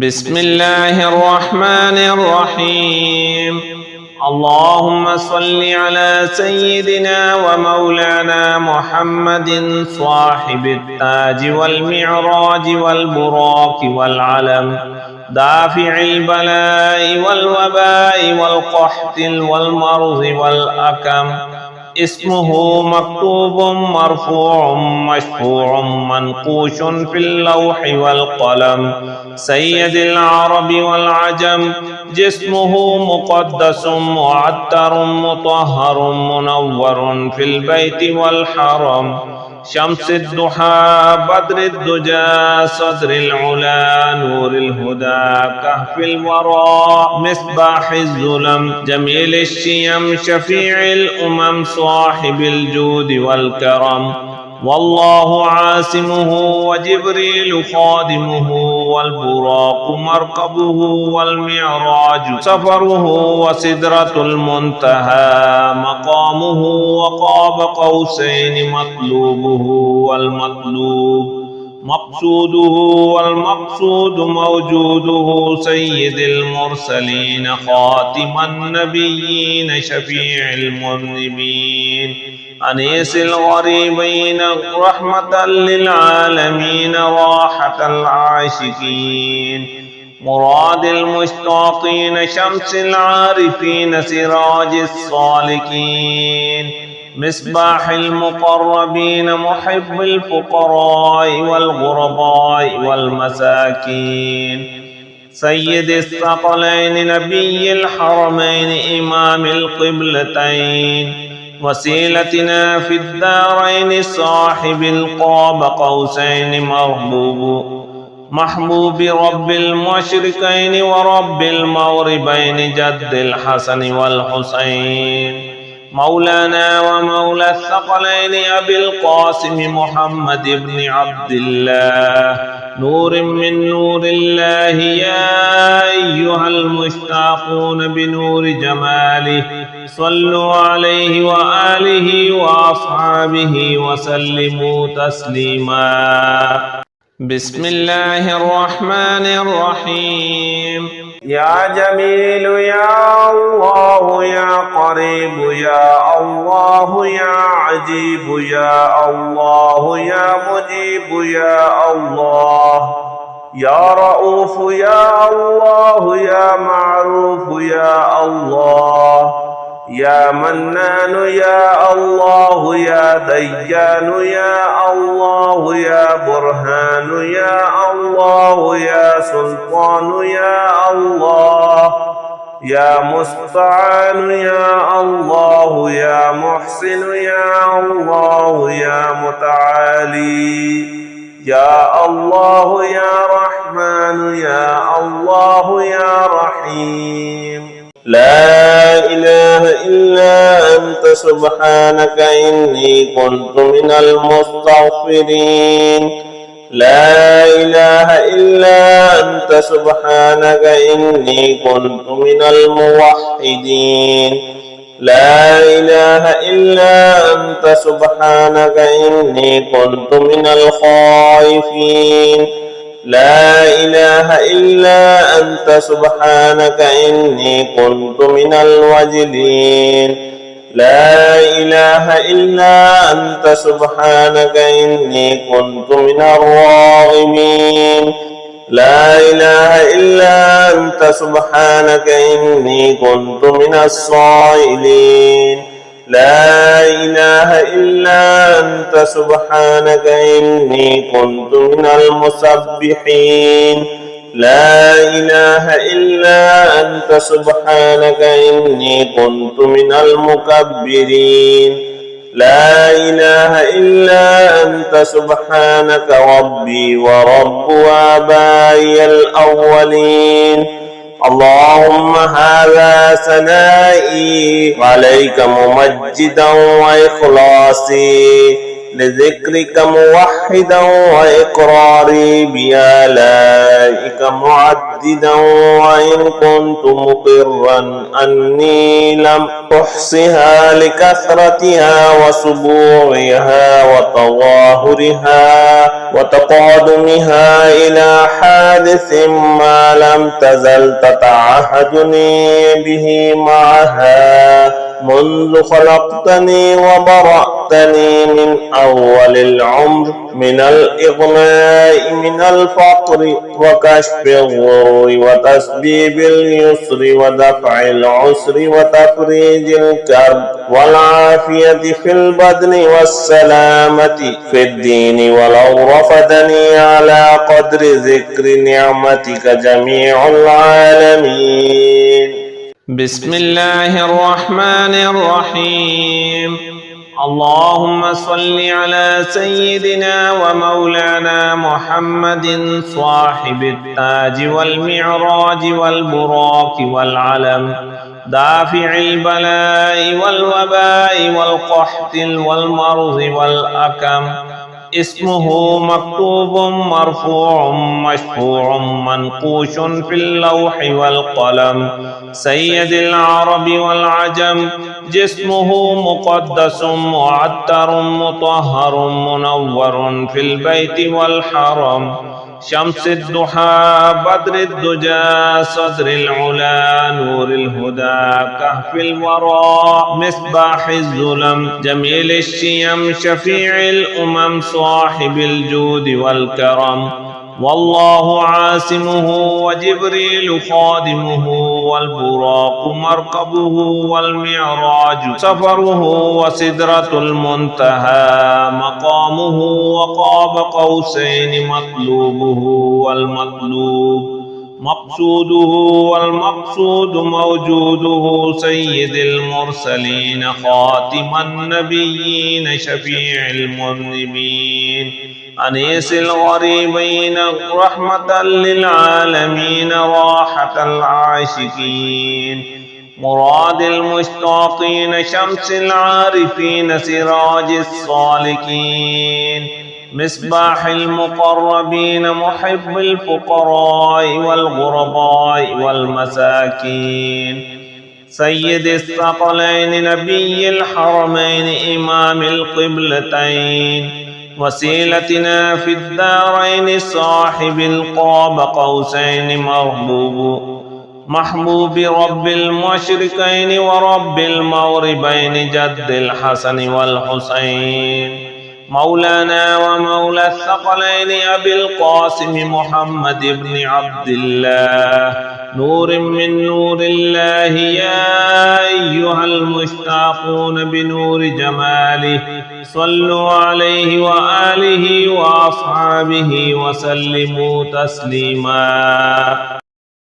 بسم الله الرحمن الرحيم. اللهم صل على سيدنا ومولانا محمد صاحب التاج والمعراج والبراق والعلم، دافع البلاء والوباء والقحط والمرض والأكم. اسمه مكتوب مرفوع مشفوع منقوش في اللوح والقلم، سيد العرب والعجم. جسمه مقدس معطر مطهر منور في البيت والحرم، شمس الضحى بدر الدجى صدر العلا نور الهدى كهف الورى مصباح الظلم، جميل الشيم شفيع الأمم صاحب الجود والكرم. والله عاصمه وجبريل خادمه، والبراق مركبه والمعراج سفره، وسدرة المنتهى مقامه، وقاب قوسين مطلوبه والمطلوب مقصوده، والمقصود موجوده. سيد المرسلين خاتم النبيين شفيع المذنبين، أنيس الغريبين رحمة للعالمين راحة العاشقين، مراد المشتاقين شمس العارفين سراج الصالكين، مصباح المقربين محب الفقراء والغرباء والمساكين، سيد الثقلين نبي الحرمين إمام القبلتين، وسيلتنا في الدارين صاحب القاب قوسين محبوب رب المشرقين ورب المغربين جد الحسن والحسين، مولانا ومولى الثقلين أبي القاسم محمد بن عبد الله، نور من نور الله. يا أيها المشتاقون بنور جماله صلوا عليه وآله وأصحابه وسلموا تسليما. بسم الله الرحمن الرحيم. يا جميل يا الله يا قريب يا الله يا عجيب يا الله يا مجيب يا الله، يا رؤوف يا الله يا معروف يا الله، يا منان يا الله يا ديان يا الله يا برهان يا الله يا سلطان يا الله، يا مستعان يا الله يا محسن يا الله يا متعالي يا الله يا رحمن يا الله يا رحيم. لا إله إلا أنت سبحانك إني كنت من المستغفرين. لا إله إلا أنت سبحانك إني كنت من الموحدين. لا إله إلا أنت سبحانك إني كنت من الخائفين. لا إله إلا أنت سبحانك إني كنت من الوجلين. لا إله إلا أنت سبحانك إني كنت من الراغبين. لا إله إلا أنت سبحانك إني كنت من الصائلين. لا إله إلا أنت سبحانك إني كنت من المسبحين. لا إله إلا أنت سبحانك إني كنت من المكبرين. لا إله إلا أنت سبحانك ربي ورب آبائي الأولين. اللهم هذا ثنائي وعليك ممجدا وإخلاصي، لذكرك موحدا وإقراري بآلائك معددا وإن كنت مقرا أني لم أحصها لكثرتها وسبوعها وتظاهرها وتقادمها إلى حادث ما لم تزل تتعهدني به معها منذ خلقتني وبرأتني من أول العمر من الإغناء من الفقر وكشف الضر وتسبيب اليسر ودفع العسر وتفريج الكرب والعافية في البدن والسلامة في الدين ولو رفدني على قدر ذكر نعمتك جميع العالمين. بسم الله الرحمن الرحيم. اللهم صل على سيدنا ومولانا محمد صاحب التاج والمعراج والبراق والعلم دافع البلاء والوباء والقحط والمرض والأكم اسمه مكتوب مرفوع مشفوع منقوش في اللوح والقلم سيد العرب والعجم جسمه مقدس معتر مطهر منور في البيت والحرم شمس الضحى بدر الدجى صدر العلا نور الهدى كهف الورى مصباح الظلم جميل الشيم شفيع الأمم صاحب الجود والكرم والله عاصمه وجبريل خادمه والبراق مركبه والمعراج سفره وسدرة المنتهى مقامه وقاب قوسين مطلوبه والمطلوب مقصوده والمقصود موجوده سيد المرسلين خاتم النبيين شفيع المذنبين أنيس الغريبين رحمة للعالمين راحة العاشقين مراد المشتاقين شمس العارفين سراج الصالكين مصباح المقربين محب الفقراء والغرباء والمساكين سيد الثقلين نبي الحرمين إمام القبلتين وسيلتنا في الدارين صاحب القاب قوسين محبوب رب المشركين ورب المغربين جد الحسن والحسين مولانا ومولى الثقلين أبي القاسم محمد بن عبد الله نور من نور الله يا أيها المشتاقون بنور جماله صلوا عليه وآله وأصحابه وسلموا تسليما.